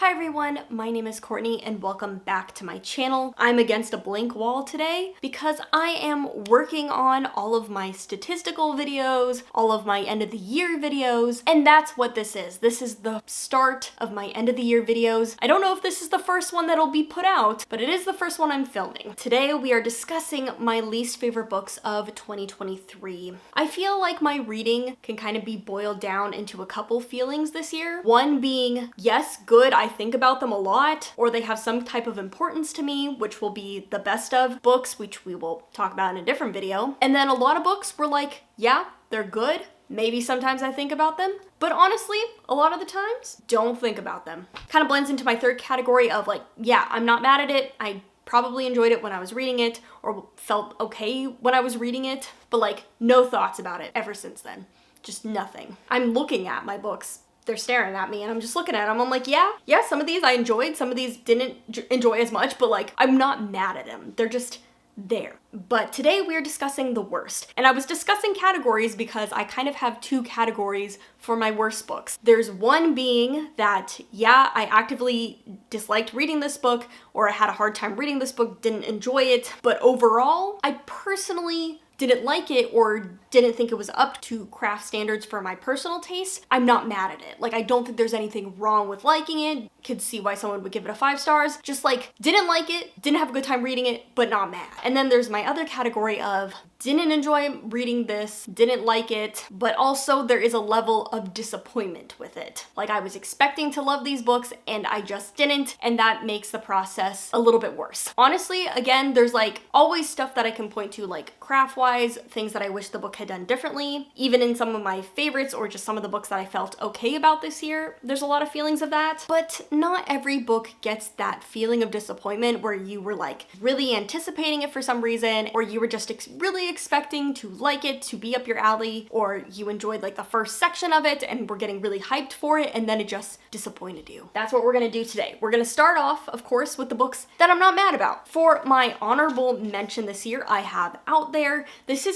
Hi everyone, my name is Courtney and welcome back to my channel. I'm against a blank wall today because I am working on all of my statistical videos, all of my end of the year videos, and that's what this is. This is the start of my end of the year videos. I don't know if this is the first one that'll be put out, but it is the first one I'm filming. Today we are discussing my least favorite books of 2023. I feel like my reading can kind of be boiled down into a couple feelings this year. One being, yes, good, I think about them a lot, or they have some type of importance to me, which will be the best of books, which we will talk about in a different video. And then a lot of books were like, yeah, they're good. Maybe sometimes I think about them, but honestly, a lot of the times, don't think about them. Kind of blends into my third category of like, yeah, I'm not mad at it. I probably enjoyed it when I was reading it, or felt okay when I was reading it, but like no thoughts about it ever since then. Just nothing. I'm looking at my books, they're staring at me and I'm just looking at them. I'm like, yeah, some of these I enjoyed, some of these didn't enjoy as much, but like, I'm not mad at them. They're just there. But today we're discussing the worst. And I was discussing categories because I kind of have two categories for my worst books. There's one being that, yeah, I actively disliked reading this book, or I had a hard time reading this book, didn't enjoy it, but overall, I personally didn't like it or didn't think it was up to craft standards for my personal taste. I'm not mad at it. Like, I don't think there's anything wrong with liking it. Could see why someone would give it a 5 stars. Just like, didn't like it, didn't have a good time reading it, but not mad. And then there's my other category of didn't enjoy reading this, didn't like it, but also there is a level of disappointment with it. Like, I was expecting to love these books and I just didn't, and that makes the process a little bit worse. Honestly, again, there's like always stuff that I can point to, like craft-wise, things that I wish the book had done differently. Even in some of my favorites or just some of the books that I felt okay about this year, there's a lot of feelings of that. But not every book gets that feeling of disappointment where you were like really anticipating it for some reason, or you were just really expecting to like it, to be up your alley, or you enjoyed like the first section of it and were getting really hyped for it, and then it just disappointed you. That's what we're gonna do today. We're gonna start off, of course, with the books that I'm not mad about. For my honorable mention this year, I have Out There. This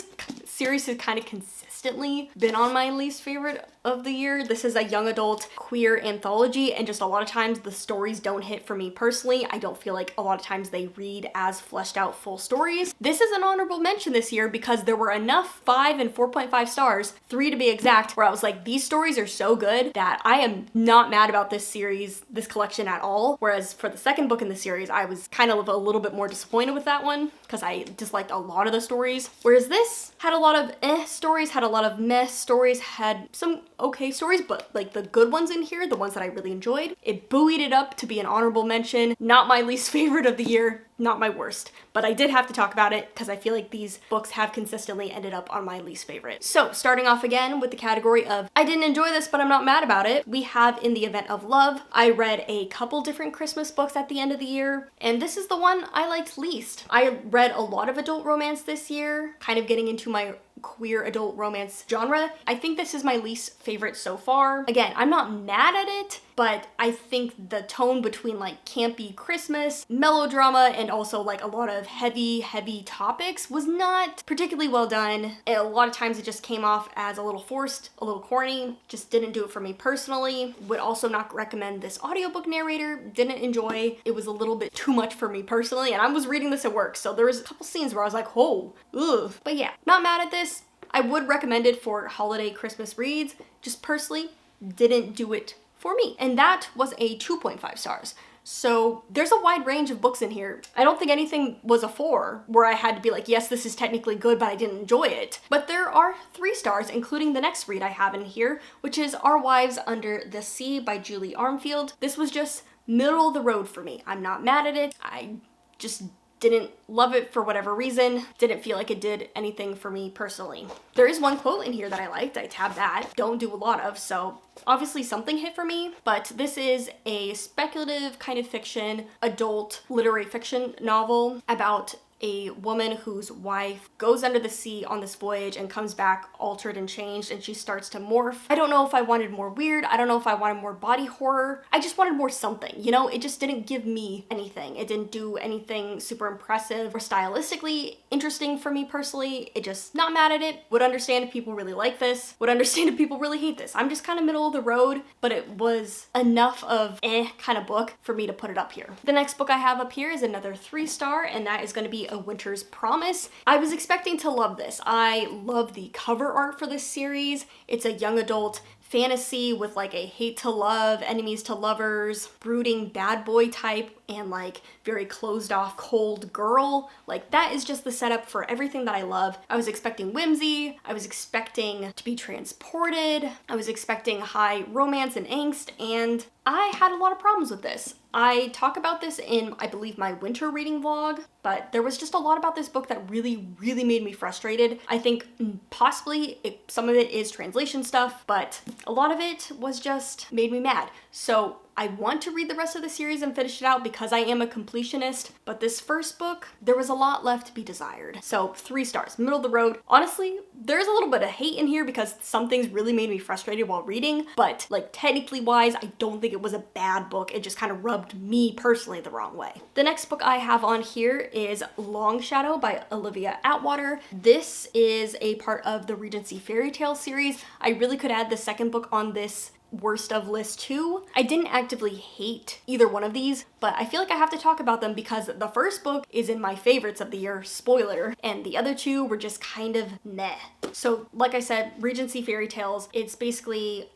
series has kind of consistently been on my least favorite of the year. This is a young adult queer anthology, and just a lot of times the stories don't hit for me personally. I don't feel like a lot of times they read as fleshed out full stories. This is an honorable mention this year because there were enough 5 and 4.5 stars, 3 to be exact, where I was like, these stories are so good that I am not mad about this series, this collection at all. Whereas for the second book in the series, I was kind of a little bit more disappointed with that one because I disliked a lot of the stories. Whereas this had a lot of stories, had a lot of meh stories, had some okay stories, but like the good ones in here, the ones that I really enjoyed, it buoyed it up to be an honorable mention. Not my least favorite of the year, not my worst, but I did have to talk about it because I feel like these books have consistently ended up on my least favorite. So starting off again with the category of I didn't enjoy this, but I'm not mad about it, we have In the Event of Love. I read a couple different Christmas books at the end of the year, and this is the one I liked least. I read a lot of adult romance this year, kind of getting into my queer adult romance genre. I think this is my least favorite so far. Again, I'm not mad at it, but I think the tone between like campy Christmas, melodrama, and also like a lot of heavy topics was not particularly well done. And a lot of times it just came off as a little forced, a little corny, just didn't do it for me personally. Would also not recommend this audiobook narrator, didn't enjoy. It was a little bit too much for me personally, and I was reading this at work, so there was a couple scenes where I was like, oh, ugh. But yeah, not mad at this. I would recommend it for holiday Christmas reads, just personally didn't do it for me. And that was a 2.5 stars. So there's a wide range of books in here. I don't think anything was a 4 where I had to be like, yes, this is technically good, but I didn't enjoy it. But there are 3 stars, including the next read I have in here, which is Our Wives Under the Sea by Julie Armfield. This was just middle of the road for me. I'm not mad at it. I just didn't love it for whatever reason. Didn't feel like it did anything for me personally. There is one quote in here that I liked. I tabbed that. Don't do a lot of, so obviously something hit for me. But this is a speculative kind of fiction, adult literary fiction novel about a woman whose wife goes under the sea on this voyage and comes back altered and changed, and she starts to morph. I don't know if I wanted more weird. I don't know if I wanted more body horror. I just wanted more something, you know? It just didn't give me anything. It didn't do anything super impressive or stylistically interesting for me personally. It just, not mad at it. Would understand if people really like this. Would understand if people really hate this. I'm just kind of middle of the road, but it was enough of kind of book for me to put it up here. The next book I have up here is another 3-star, and that is going to be A Winter's Promise. I was expecting to love this. I love the cover art for this series. It's a young adult fantasy with like a hate to love, enemies to lovers, brooding bad boy type, and like very closed off cold girl. Like that is just the setup for everything that I love. I was expecting whimsy, I was expecting to be transported, I was expecting high romance and angst, and I had a lot of problems with this. I talk about this in, I believe, my winter reading vlog, but there was just a lot about this book that really made me frustrated. I think possibly some of it is translation stuff, but a lot of it was just made me mad. So I want to read the rest of the series and finish it out because I am a completionist, but this first book, there was a lot left to be desired. So 3 stars, middle of the road. Honestly, there's a little bit of hate in here because some things really made me frustrated while reading, but like technically wise, I don't think it was a bad book. It just kind of rubbed me personally the wrong way. The next book I have on here is Long Shadow by Olivia Atwater. This is a part of the Regency Fairy Tale series. I really could add the second book on this worst of list too. I didn't actively hate either one of these, but I feel like I have to talk about them because the first book is in my favorites of the year, spoiler, and the other two were just kind of meh. So like I said, Regency Fairy Tales, it's basically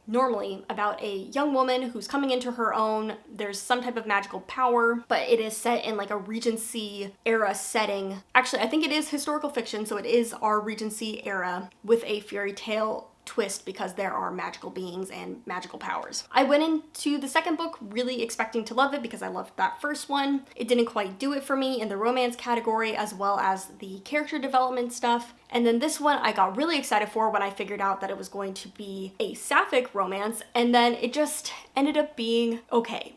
normally about a young woman who's coming into her own. There's some type of magical power, but it is set in like a Regency era setting. Actually, I think it is historical fiction, so it is our Regency era with a fairy tale twist because there are magical beings and magical powers. I went into the second book really expecting to love it because I loved that first one. It didn't quite do it for me in the romance category as well as the character development stuff. And then this one I got really excited for when I figured out that it was going to be a sapphic romance, and then it just ended up being okay.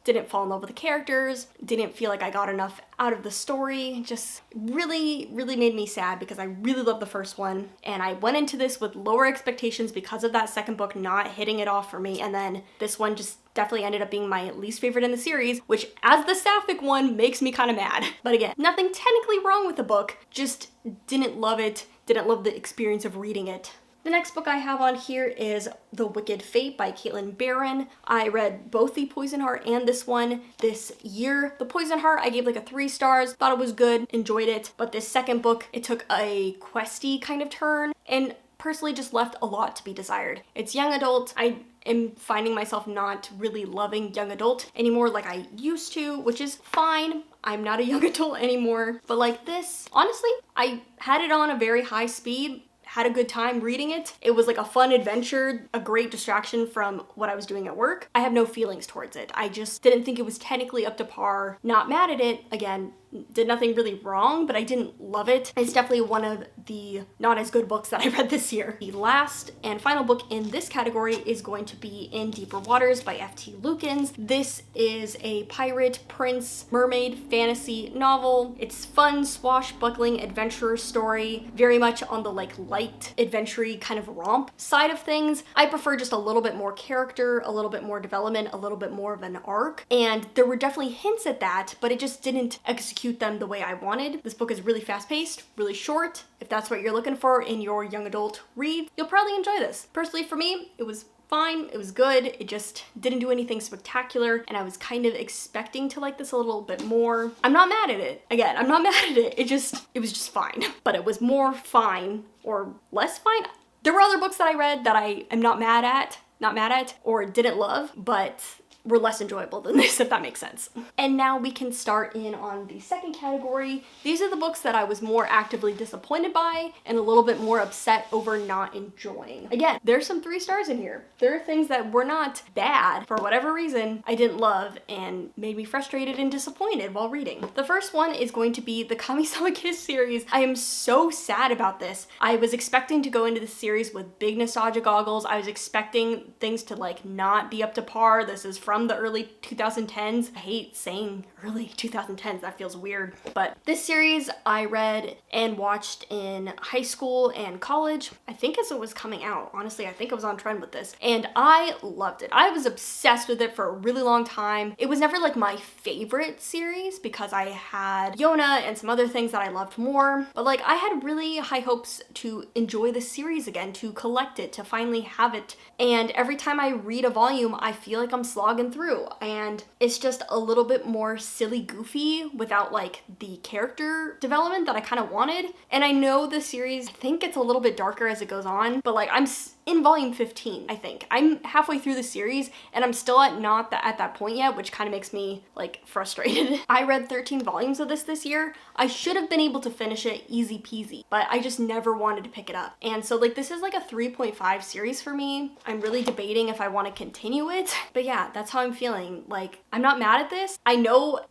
Didn't fall in love with the characters, didn't feel like I got enough out of the story, just really made me sad because I really loved the first one, and I went into this with lower expectations because of that second book not hitting it off for me, and then this one just definitely ended up being my least favorite in the series, which as the sapphic one makes me kind of mad. But again, nothing technically wrong with the book, just didn't love it, didn't love the experience of reading it. The next book I have on here is The Wicked Fate by Caitlin Barron. I read both The Poison Heart and this one this year. The Poison Heart I gave like a 3 stars, thought it was good, enjoyed it, but this second book, it took a questy kind of turn and personally just left a lot to be desired. It's young adult. I am finding myself not really loving young adult anymore like I used to, which is fine. I'm not a young adult anymore, but like this, honestly, I had it on a very high speed, had a good time reading it. It was like a fun adventure, a great distraction from what I was doing at work. I have no feelings towards it. I just didn't think it was technically up to par. Not mad at it. Again, did nothing really wrong, but I didn't love it. It's definitely one of the not as good books that I read this year. The last and final book in this category is going to be In Deeper Waters by F.T. Lukens. This is a pirate, prince, mermaid fantasy novel. It's fun, swashbuckling adventure story, very much on the like light adventure-y kind of romp side of things. I prefer just a little bit more character, a little bit more development, a little bit more of an arc, and there were definitely hints at that, but it just didn't execute them the way I wanted. This book is really fast-paced, really short. If that's what you're looking for in your young adult read, you'll probably enjoy this. Personally, for me, it was fine, it was good, it just didn't do anything spectacular, and I was kind of expecting to like this a little bit more. I'm not mad at it. Again, I'm not mad at it. It was just fine. But it was more fine or less fine. There were other books that I read that I am not mad at, or didn't love, but were less enjoyable than this, if that makes sense. And now we can start in on the second category. These are the books that I was more actively disappointed by and a little bit more upset over not enjoying. Again, there's some 3 stars in here. There are things that were not bad. For whatever reason, I didn't love and made me frustrated and disappointed while reading. The first one is going to be the Kami-sama Kiss series. I am so sad about this. I was expecting to go into this series with big nostalgia goggles. I was expecting things to like not be up to par. This is from the early 2010s. I hate saying early 2010s, that feels weird. But this series I read and watched in high school and college, I think as it was coming out. Honestly, I think I was on trend with this and I loved it. I was obsessed with it for a really long time. It was never like my favorite series because I had Yona and some other things that I loved more, but like I had really high hopes to enjoy the series again, to collect it, to finally have it. And every time I read a volume, I feel like I'm slogging through, and it's just a little bit more silly goofy without like the character development that I kind of wanted. And I know the series, I think it's a little bit darker as it goes on, but like I'm in volume 15, I think. I'm halfway through the series and I'm still not at that point yet, which kind of makes me like frustrated. I read 13 volumes of this year. I should have been able to finish it easy peasy, but I just never wanted to pick it up. And so like this is like a 3.5 series for me. I'm really debating if I want to continue it, but yeah, that's how I'm feeling. Like I'm not mad at this. I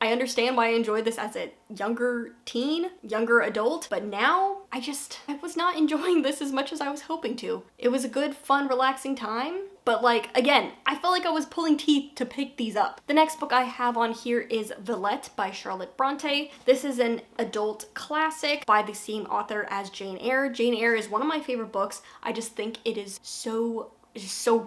understand why I enjoyed this as a younger teen, younger adult, but now I was not enjoying this as much as I was hoping to. It was a good, fun, relaxing time, but like, again, I felt like I was pulling teeth to pick these up. The next book I have on here is Villette by Charlotte Bronte. This is an adult classic by the same author as Jane Eyre. Jane Eyre is one of my favorite books. I just think it is so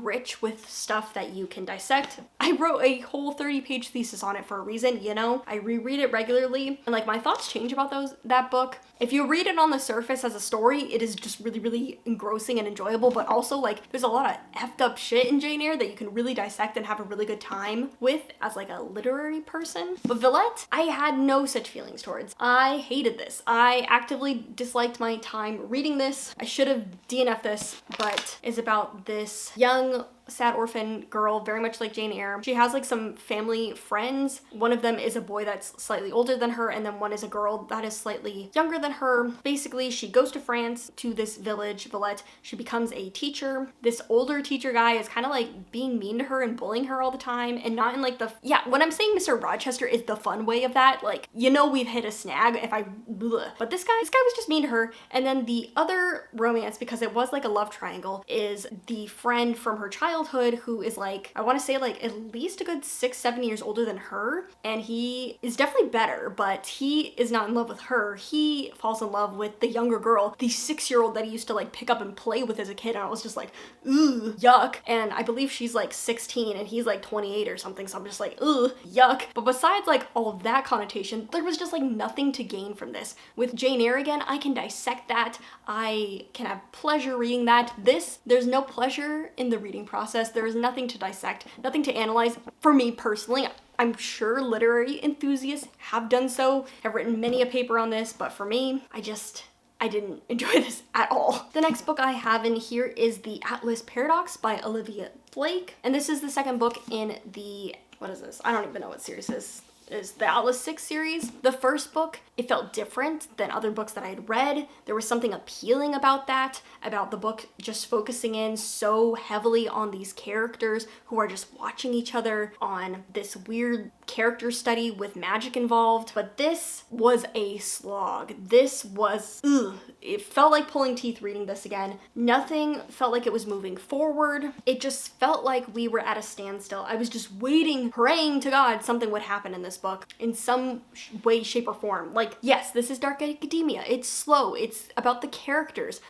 rich with stuff that you can dissect. I wrote a whole 30-page thesis on it for a reason, you know? I reread it regularly and like my thoughts change about that book. If you read it on the surface as a story, it is just really, really engrossing and enjoyable, but also like there's a lot of effed up shit in Jane Eyre that you can really dissect and have a really good time with as like a literary person. But Villette, I had no such feelings towards. I hated this. I actively disliked my time reading this. I should have DNF'd this, but it's about this young sad orphan girl, very much like Jane Eyre. She has like some family friends. One of them is a boy that's slightly older than her, and then one is a girl that is slightly younger than her. Basically, she goes to France, to this village, Villette. She becomes a teacher. This older teacher guy is kind of like being mean to her and bullying her all the time, and not in like the, yeah, when I'm saying Mr. Rochester is the fun way of that, like, you know we've hit a snag if I, bleh. But this guy was just mean to her. And then the other romance, because it was like a love triangle, is the friend from her childhood who is like, I want to say like at least a good 6-7 years older than her, and he is definitely better, but he is not in love with her. He falls in love with the younger girl, the 6-year-old that he used to like pick up and play with as a kid, and I was just like, ooh, yuck. And I believe she's like 16 and he's like 28 or something, so I'm just like, ooh, yuck. But besides like all of that connotation, there was just like nothing to gain from this. With Jane Eyre again, I can dissect that. I can have pleasure reading that. There's no pleasure in the reading process. There is nothing to dissect, nothing to analyze. For me personally, I'm sure literary enthusiasts have done so, have written many a paper on this, but for me, I didn't enjoy this at all. The next book I have in here is The Atlas Paradox by Olivia Blake, and this is the second book in the, what is this? I don't even know what series this is, the Atlas 6 series. The first book, it felt different than other books that I had read. There was something appealing about that, about the book just focusing in so heavily on these characters who are just watching each other, on this weird character study with magic involved. But this was a slog. This was, ugh. It felt like pulling teeth reading this again. Nothing felt like it was moving forward. It just felt like we were at a standstill. I was just waiting, praying to God something would happen in this book in some way, shape, or form. Like, yes, this is dark academia. It's slow. It's about the characters.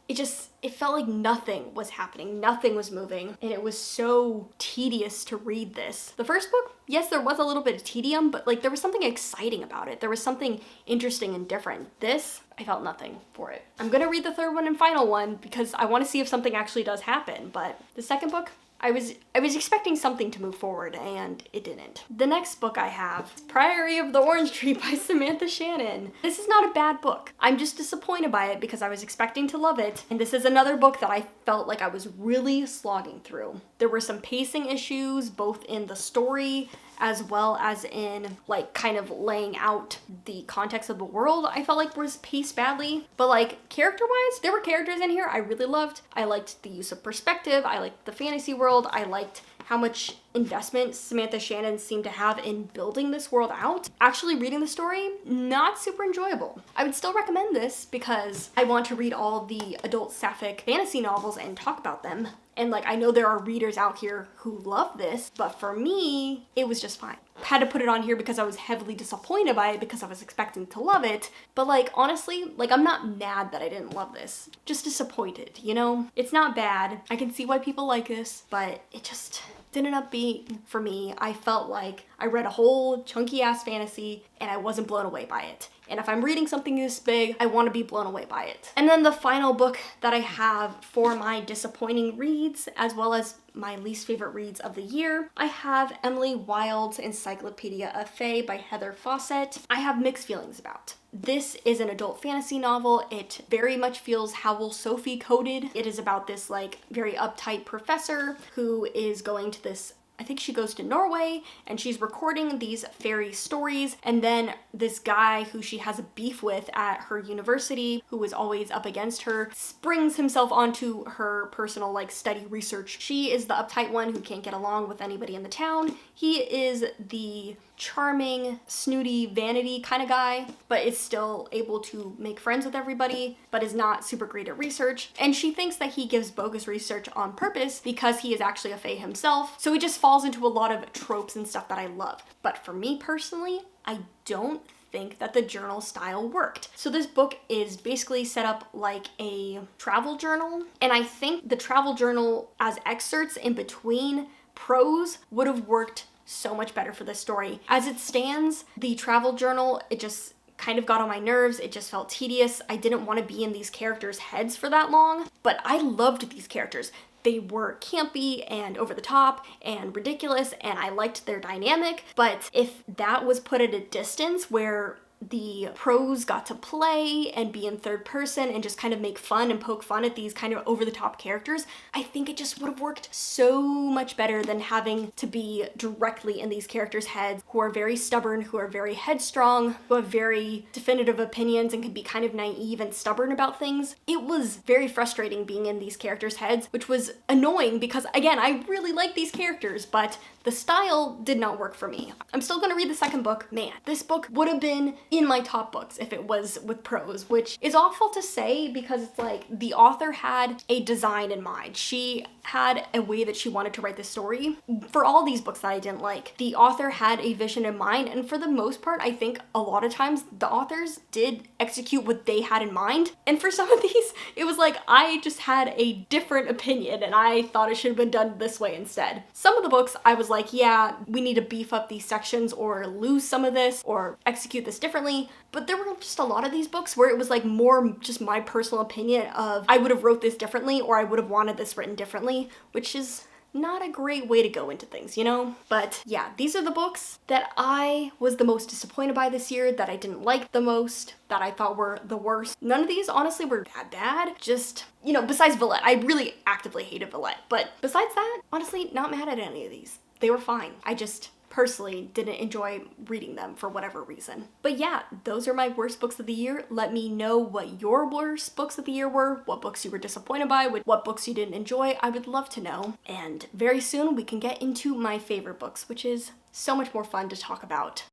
It felt like nothing was happening. Nothing was moving. And it was so tedious to read this. The first book, yes, there was a little bit of tedium, but like there was something exciting about it. There was something interesting and different. This, I felt nothing for it. I'm gonna read the third one and final one because I want to see if something actually does happen. But the second book, I was expecting something to move forward, and it didn't. The next book I have, Priory of the Orange Tree by Samantha Shannon. This is not a bad book. I'm just disappointed by it because I was expecting to love it, and this is another book that I felt like I was really slogging through. There were some pacing issues, both in the story as well as in like kind of laying out the context of the world. I felt like was paced badly, but like character-wise, there were characters in here I really loved. I liked the use of perspective. I liked the fantasy world. I liked how much investment Samantha Shannon seemed to have in building this world out. Actually reading the story, not super enjoyable. I would still recommend this because I want to read all the adult sapphic fantasy novels and talk about them. And like, I know there are readers out here who love this, but for me, it was just fine. Had to put it on here because I was heavily disappointed by it because I was expecting to love it. But like, honestly, like, I'm not mad that I didn't love this. Just disappointed, you know? It's not bad. I can see why people like this, but it just didn't end up being for me. I felt like I read a whole chunky ass fantasy and I wasn't blown away by it. And if I'm reading something this big, I want to be blown away by it. And then the final book that I have for my disappointing reads, as well as my least favorite reads of the year, I have Emily Wilde's Encyclopedia of Fae by Heather Fawcett. I have mixed feelings about. This is an adult fantasy novel. It very much feels Howl Sophie coded. It is about this like very uptight professor who is going to this, I think she goes to Norway, and she's recording these fairy stories, and then this guy who she has a beef with at her university, who is always up against her, springs himself onto her personal like study research. She is the uptight one who can't get along with anybody in the town. He is the charming, snooty, vanity kind of guy, but is still able to make friends with everybody, but is not super great at research. And she thinks that he gives bogus research on purpose because he is actually a fae himself. So he just falls into a lot of tropes and stuff that I love. But for me personally, I don't think that the journal style worked. So this book is basically set up like a travel journal, and I think the travel journal as excerpts in between prose would have worked so much better for this story. As it stands, the travel journal, it just kind of got on my nerves. It just felt tedious. I didn't want to be in these characters' heads for that long, but I loved these characters. They were campy and over the top and ridiculous, and I liked their dynamic, but if that was put at a distance where the prose got to play and be in third person and just kind of make fun and poke fun at these kind of over-the-top characters, I think it just would have worked so much better than having to be directly in these characters' heads, who are very stubborn, who are very headstrong, who have very definitive opinions and can be kind of naive and stubborn about things. It was very frustrating being in these characters' heads, which was annoying because, again, I really like these characters, but the style did not work for me. I'm still gonna read the second book. Man, this book would have been in my top books if it was with prose, which is awful to say because it's like the author had a design in mind. She had a way that she wanted to write this story. For all these books that I didn't like, the author had a vision in mind, and for the most part, I think a lot of times the authors did execute what they had in mind. And for some of these, it was like I just had a different opinion and I thought it should have been done this way instead. Some of the books I was like, yeah, we need to beef up these sections or lose some of this or execute this differently. But there were just a lot of these books where it was like more just my personal opinion of I would have wrote this differently or I would have wanted this written differently, which is not a great way to go into things, you know? But yeah, these are the books that I was the most disappointed by this year, that I didn't like the most, that I thought were the worst. None of these honestly were that bad. Just, you know, besides Villette. I really actively hated Villette. But besides that, honestly, not mad at any of these. They were fine. I just personally didn't enjoy reading them for whatever reason. But yeah, those are my worst books of the year. Let me know what your worst books of the year were, what books you were disappointed by, what books you didn't enjoy. I would love to know. And very soon we can get into my favorite books, which is so much more fun to talk about.